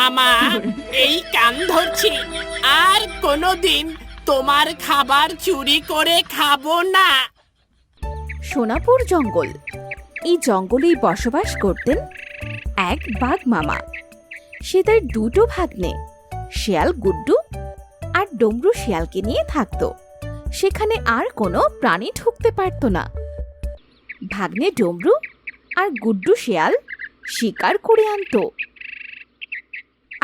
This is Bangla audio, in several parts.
মামা, এই কান ধরছি, আর কোনোদিন তোমার খাবার চুরি করে খাবো না। সোনাপুর জঙ্গল। এই জঙ্গলেই বসবাস করতেন এক বাঘ মামা। সে তার দুটো ভাগ্নে শিয়াল গুড্ডু আর ডমরু শিয়ালকে নিয়ে থাকতো। সেখানে আর কোনো প্রাণী ঢুকতে পারত না। ভাগ্নে ডমরু আর গুড্ডু শিয়াল শিকার করে আনতো,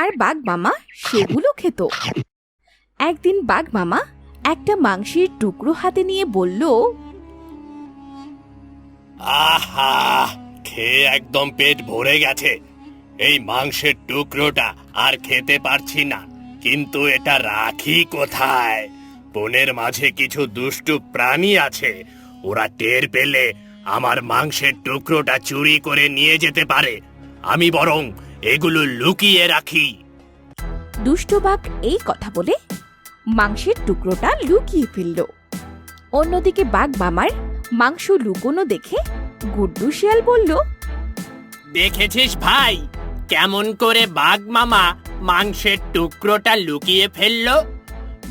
আর বাঘ মামা সেগুলো খেত। একদিন বাঘ মামা একটা মাংসের টুকরো হাতে নিয়ে বলল, আহা, খেয়ে একদম পেট ভরে গেছে। এই মাংসের টুকরোটা আর খেতে পারছি না, কিন্তু এটা রাখি কোথায়? বনের মাঝে কিছু দুষ্টু প্রাণী আছে, ওরা টের পেলে আমার মাংসের টুকরোটা চুরি করে নিয়ে যেতে পারে। আমি বরং এগুলো লুকিয়ে রাখি। দুষ্ট বাঘ এই কথা বলে মাংসের টুকরোটা লুকিয়ে ফেলল। অন্যদিকে বাঘ মামার মাংস লুকোনো দেখে গুড্ডু শিয়াল বলল, দেখেছিস ভাই, কেমন করে বাঘ মামা মাংসের টুকরোটা লুকিয়ে ফেললো?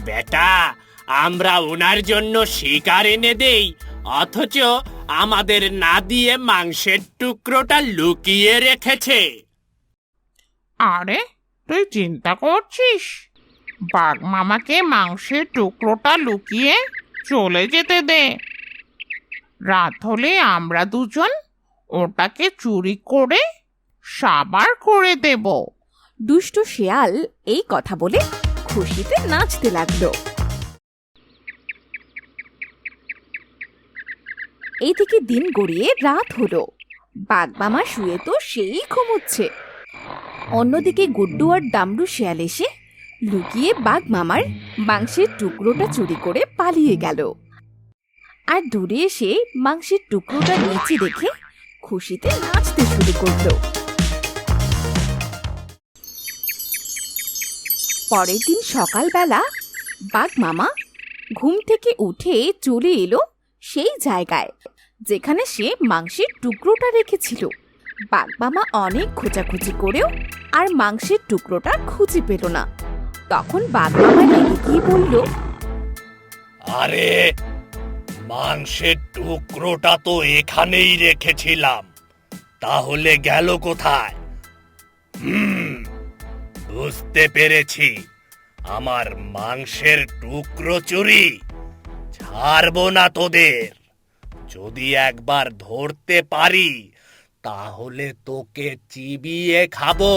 বেটা, আমরা ওনার জন্য শিকার এনে দেই, অথচ আমাদের না দিয়ে মাংসের টুকরোটা লুকিয়ে রেখেছে। আরে, তুই চিন্তা করছিস? বাঘ মামাকে মাংসের টুকরোটা লুকিয়ে চলে যেতে দে। রাত হলে আমরা দুজন ওটাকে চুরি করে সাবার করে দেব। দুষ্ট শিয়াল এই কথা বলে খুশিতে নাচতে লাগলো। এইদিকে দিন গড়িয়ে রাত হলো। বাঘ মামা শুয়ে তো সেই ঘুমোচ্ছে। অন্যদিকে গুড্ডু আর ডামরু শিয়াল এসে লুকিয়ে বাঘ মামার মাংসের টুকরোটা চুরি করে পালিয়ে গেল। আর দূরে এসে মাংসের টুকরোটা নিচে দেখে খুশিতে নাচতে শুরু করলো। পরের দিন সকালবেলা বাঘ মামা ঘুম থেকে উঠে চলে এলো সেই জায়গায় যেখানে সে মাংসের টুকরোটা রেখেছিল। বাঘ মামা অনেক খোঁজাখুঁজি করেও আর মাংসের টুকরোটা খুঁজে পেল না। তখন বাঘ মামা রেগে গিয়ে বলল, আরে, মাংসের টুকরোটা তো এখানেই রেখেছিলাম, তাহলে গেল কোথায়? বুঝতে পেরেছি, আমার মাংসের টুকরো চুরি। ছাড়বো না তোদের। যদি একবার ধরতে পারি তাহলে তোকে চিবিয়ে খাবো।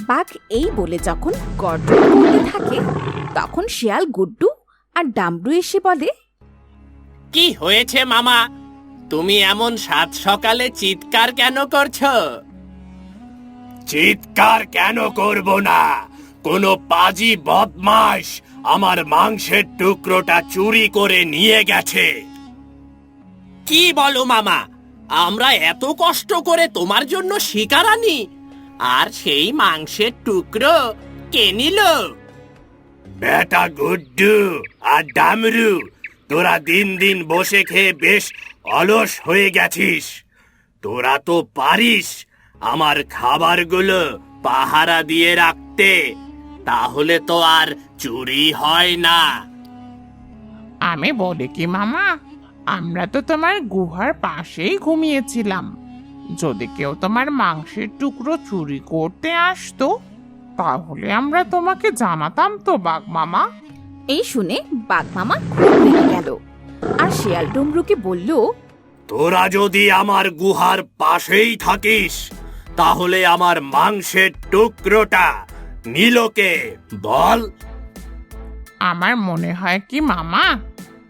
বাঘ এই বলে যখন গর্জন করতে থাকে তখন শিয়াল গুড্ডু আর ডামরু এসে বলে, কি হয়েছে মামা? তুমি এমন সাত সকালে চিৎকার কেন করছো? চিৎকার কেন করব না? কোনো পাজি বদমাশ আমার মাংসের টুকরোটা চুরি করে নিয়ে গেছে। কি বলো মামা? আমরা এত কষ্ট করে তোমার জন্য শিকার আনি, আর সেই মাংসের টুকরো কে নিল? বেটা গুড্ডু আর ডামরু, তোরা দিন দিন বসে খেয়ে বেশ অলস হয়ে গেছিস। তোরা তো পারিস আমার খাবারগুলো পাহারা দিয়ে রাখতে, তাহলে তো আর চুরি হয় না। আমি বলি কি মামা, আমরা তো তোমার গুহার পাশেই ঘুমিয়েছিলাম। যদি কেউ তোমার মাংসের টুকরো চুরি করতে আসতো তাহলে আমরা তোমাকে জানাতাম তো বাঘ মামা। এই শুনে বাঘ মামা খুব রেগে গেল আর শিয়াল ডমরুকে বলল, তোরা যদি আমার গুহার পাশেই থাকিস তাহলে আমার মাংসের টুকরোটা নীলকে বল। আমার মনে হয় কি মামা,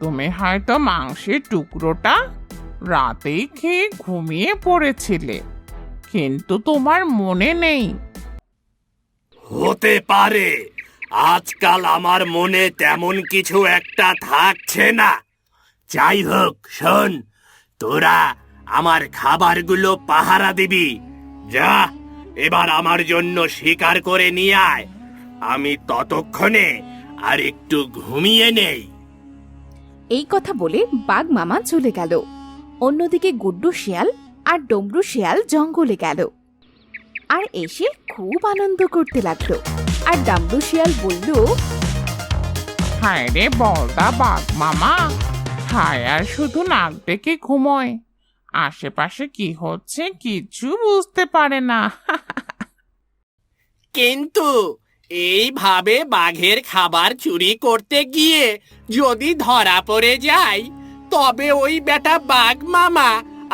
তুমি হয়তো মাংসের টুকরোটা রাতেই খেয়ে ঘুমিয়ে পড়েছিলে, কিন্তু তোমার মনে নেই। হতে পারে, আজকাল আমার মনে তেমন কিছু একটা থাকছে না। যাই হোক, শোন, তোরা আমার খাবারগুলো পাহারা দিবি। যা, এবার আমার জন্য শিকার করে নিয়ে আয়। আমি ততক্ষণে আর একটু ঘুমিয়ে নেই। এই কথা বলে বাঘ মামা চলে গেল। অন্যদিকে গুড্ডু শিয়াল আর ডমরু শিয়াল জঙ্গলে গেল। আর এসে খুব আনন্দ করতে লাগলো। আর ডামরু শিয়াল বলল, হায় রে বলদা বাঘ মামা, হায় আর শুধু নাক ডেকে ঘুমোয়, আশেপাশে কি হচ্ছে কিছু বুঝতে পারে না। কিন্তু এইভাবে বাঘের খাবার চুরি করতে গিয়ে যদি ধরা পড়ে যায়, তবে ওই বেটা বাঘ মামা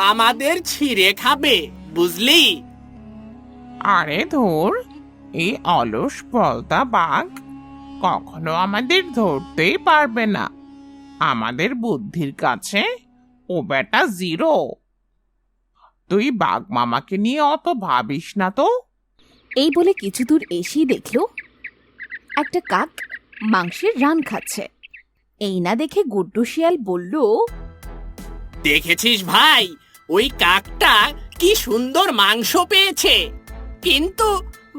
আমাদের ছিঁড়ে খাবে, বুঝলি? আরে ধুর, এই অলস বলদা বাঘ কখনো আমাদের ধরতেই পারবে না। আমাদের বুদ্ধির কাছে ও বেটা জিরো। তুই বাঘ মামাকে নিয়ে অত ভাবিস না তো। এই বলে কিছু দূর এসেই দেখলো একটা কাক মাংসের রান খাচ্ছে। এই না দেখে গুড্ডু শিয়াল বলল, দেখেছিস ভাই, ওই কাকটা কি সুন্দর মাংস পেয়েছে, কিন্তু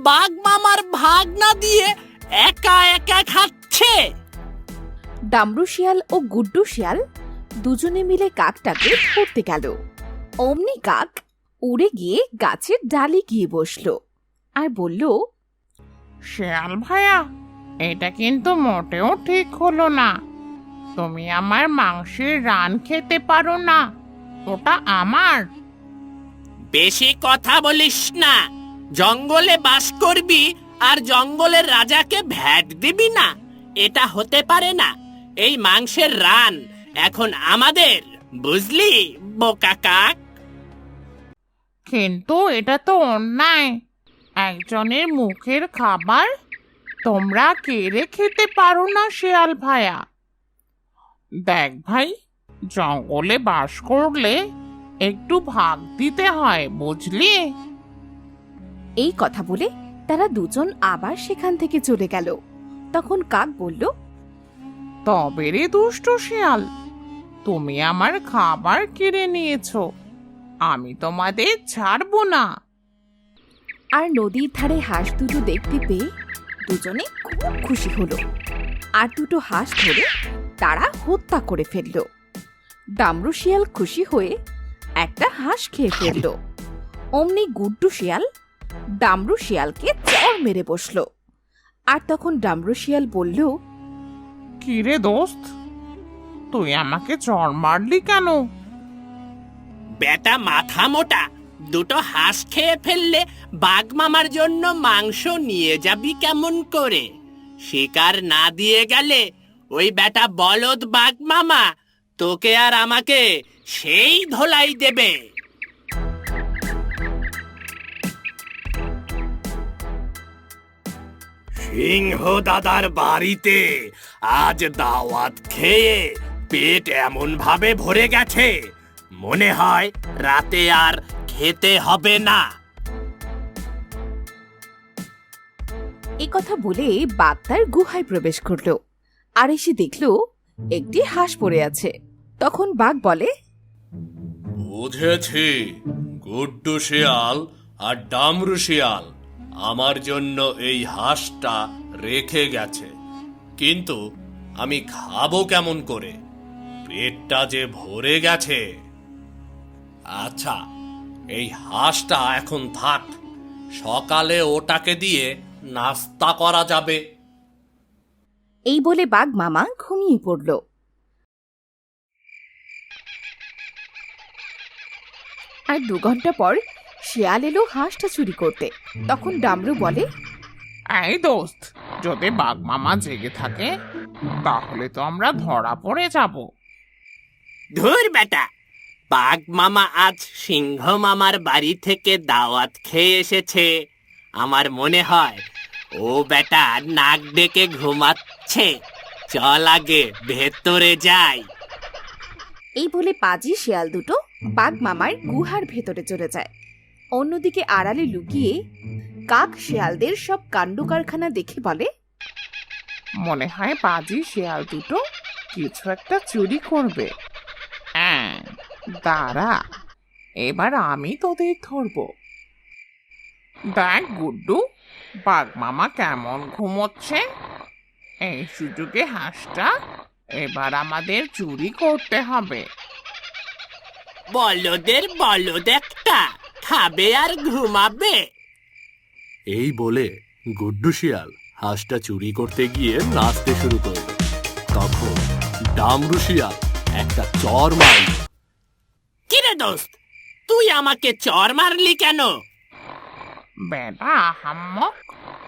বাঘ মামার ভাগ না দিয়ে একা একা খাচ্ছে। ডামরু শিয়াল ও গুড্ডু শিয়াল দুজনে মিলে কাকটাকে ধরতে গেল। অমনি কাক উড়ে গিয়ে গাছের ডালে গিয়ে বসলো আর বলল, শেয়াল ভাইয়া, এটা কিন্তু মোটেও ঠিক হলো না। তুমি আমার মাংসের রান খেতে পারো না, ওটা আমার। বেশি কথা বলিস না, জঙ্গলে বাস করবি আর জঙ্গলের রাজাকে ভ্যাট দিবি না, এটা হতে পারে না। এই মাংসের রান এখন আমাদের, বুঝলি বোকা কাক? কিন্তু এটা তো অন্যায়। একজনের মুখের খাবার তোমরা কেড়ে খেতে পারো না শেয়াল ভাইয়া। দেখ ভাই, জঙ্গলে বাস করলে একটু ভাগ দিতে হয়, বুঝলি? এই কথা বলে তারা দুজন আবার সেখান থেকে চলে গেল। তখন কাক বলল, তবে রে দুষ্ট শিয়াল, তুমি আমার খাবার কেড়ে নিয়েছো, আমি তোমাদের ছাড়বো না। আর নদীর ধারে হাঁস দুটো দেখতে পেয়ে দুজনে খুব খুশি হলো আর দুটো হাঁস ধরে তারা হত্যা করে ফেলল। ডামরু শিয়াল খুশি হয়ে একটা হাঁস খেয়ে ফেলল। অমনি গুড্ডু শিয়াল ডামরু শিয়ালকে চড় মেরে বসলো। আর তখন ডামরু শিয়াল বলল, কি রে দোস্ত, তুই আমাকে চড় মারলি কেন? বেটা মাথা মোটা, দুটো হাঁস খেয়ে ফেললে বাঘ মামার জন্য মাংস নিয়ে যাবি কেমন করে? শিকার না দিয়ে গেলে ওই বেটা বলদ বাঘ মামা তোকে আর আমাকে সেই ধোলাই দেবে। সিংহ দাদার বাড়িতে আজ দাওয়াত খেয়ে পেট এমন ভাবে ভরে গেছে, মনে হয় রাতে আর খেতে হবে না। এই কথা বলে বাঘ তার গুহায় প্রবেশ করলো আর এসে দেখলো একটি হাঁস পড়ে আছে। তখন বাঘ বলে, বুঝেছি, গুড্ডু শিয়াল আর ডামরু শিয়াল আমার জন্য এই হাঁসটা রেখে গেছে, কিন্তু আমি খাবো কেমন করে? পেটটা যে ভরে গেছে। আচ্ছা, এই হাঁসটা এখন থাক, সকালে ওটাকে দিয়ে নাস্তা করা যাবে। এই বলে বাঘ মামা ঘুমিয়ে পড়ল। আর 2 ঘন্টা পর শিয়াল এলো হাঁসটা চুরি করতে। তখন ডামরু বলে, এই দোস্ত, যদি বাঘ মামা জেগে থাকে তাহলে তো আমরা ধরা পড়ে যাব। ধুর বেটা, বাঘ মামা আজ সিংহ মামার বাড়ি থেকে দাওয়াত খেয়ে এসেছে। আমার মনে হয় ও বেটা নাক ডেকে ঘুমাচ্ছে। চল আগে ভেতরে যাই। এই বলে পাজি শিয়াল দুটো বাঘ মামার গুহার ভেতরে চলে যায়। অন্যদিকে আড়ালে লুকিয়ে কাক শিয়ালদের সব কাণ্ড কারখানা দেখে বলে, মনে হয় বাজি শিয়াল দুটো কিছু একটা চুরি করবে। দাঁড়া, এবার আমি তোদের ধরবো। দেখ গুড্ডু, বাঘ মামা কেমন ঘুমোচ্ছে। এই সুযোগে হাঁসটা এবার আমাদের চুরি করতে হবে। বলদের বলদ একটা, খাবে আর ঘুমাবে। এই বলে গুড্ডু শিয়াল হাঁসটা চুরি করতে গিয়ে নাচতে শুরু করল। তখন ডামরু শিয়াল একটা চর মারল। কিরে দোস্ত, তুই আমাকে চর মারলি কেন? বেটা আহাম্মক,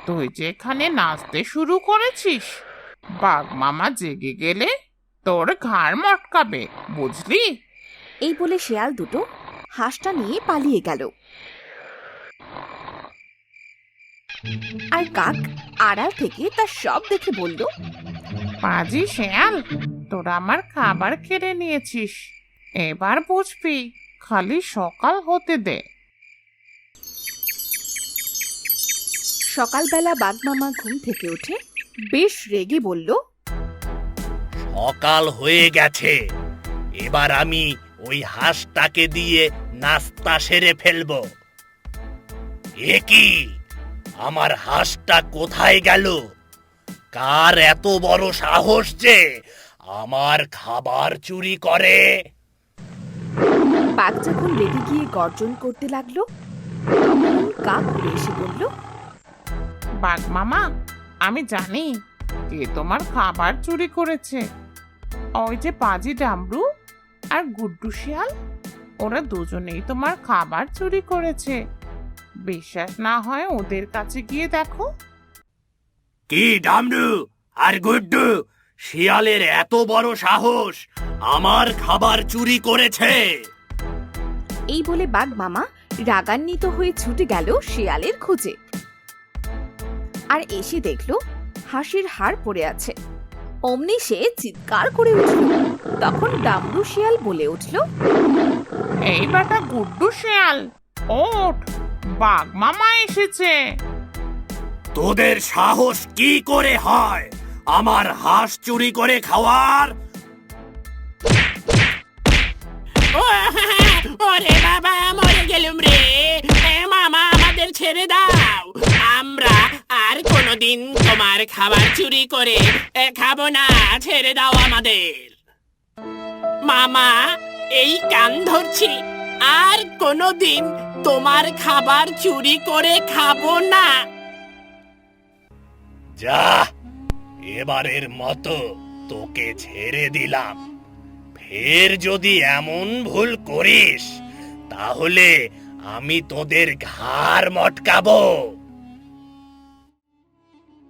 তুই যেখানে নাচতে শুরু করেছিস, বাঘ মামা জেগে গেলে তোর ঘাড় মটকাবে, বুঝলি? এই বলে শেয়াল দুটো হাঁসটা নিয়ে পালিয়ে গেল। আর কাক আড়াল থেকে তার সব দেখে বলল, পাজি শেয়াল, তোরা আমার খাবার কেড়ে নিয়েছিস, এবার বুঝবি, খালি সকাল হতে দে। সকালবেলা বাঘমামা ঘুম থেকে উঠে বেশ রেগে বলল, সকাল হয়ে গেছে, এবার আমি ওই হাঁসটাকে দিয়ে নাস্তা সেরে ফেলবো। এ কি, আমার হাঁসটা কোথায় গেল? কার এত বড় সাহস যে আমার খাবার চুরি করে? বাঘ যখন রেগে গিয়ে গর্জন করতে লাগলো, তখন কাক উড়ে এসে বলল, বাঘ মামা, আমি জানি কে তোমার খাবার চুরি করেছে। ওই যে পাজি ডামরু আর গুড্ডু শিয়াল, ওরা দুজনেই তোমার খাবার চুরি করেছে। বিশ্বাস না হয় ওদের কাছে গিয়ে দেখো। কি ডামরু আর গুড্ডু, শিয়ালের এত বড় সাহস আমার খাবার চুরি করেছে? এই বলে বাঘ মামা রাগান্বিত হয়ে ছুটে গেল শিয়ালের খোঁজে। আর এসে দেখলো হাসির হাড় পড়ে আছে। অমনি সে চিৎকার করে উঠল। তখন ডামরু শিয়াল বলে উঠল, এই বেটা গুড্ডু শিয়াল, ওঠ, বাঘ মামা এসেছে। তোদের সাহস কি করে হয় আমার হাঁস চুরি করে খাওয়ার? ওরে বাবা, মরে গেলুম রে। মামা, আমাদের ছেড়ে দাও, আমরা আর কোনোদিন তোমার খাবার চুরি করে খাবো না। ছেড়ে দাও আমাদের। মামা, এই কান ধরছি, আর কোনোদিন তোমার খাবার চুরি করে খাবো না। যা, এবারের মতো তোকে ছেড়ে দিলাম। ফের যদি এমন ভুল করিস তাহলে আমি তোদের ঘাড় মটকাবো।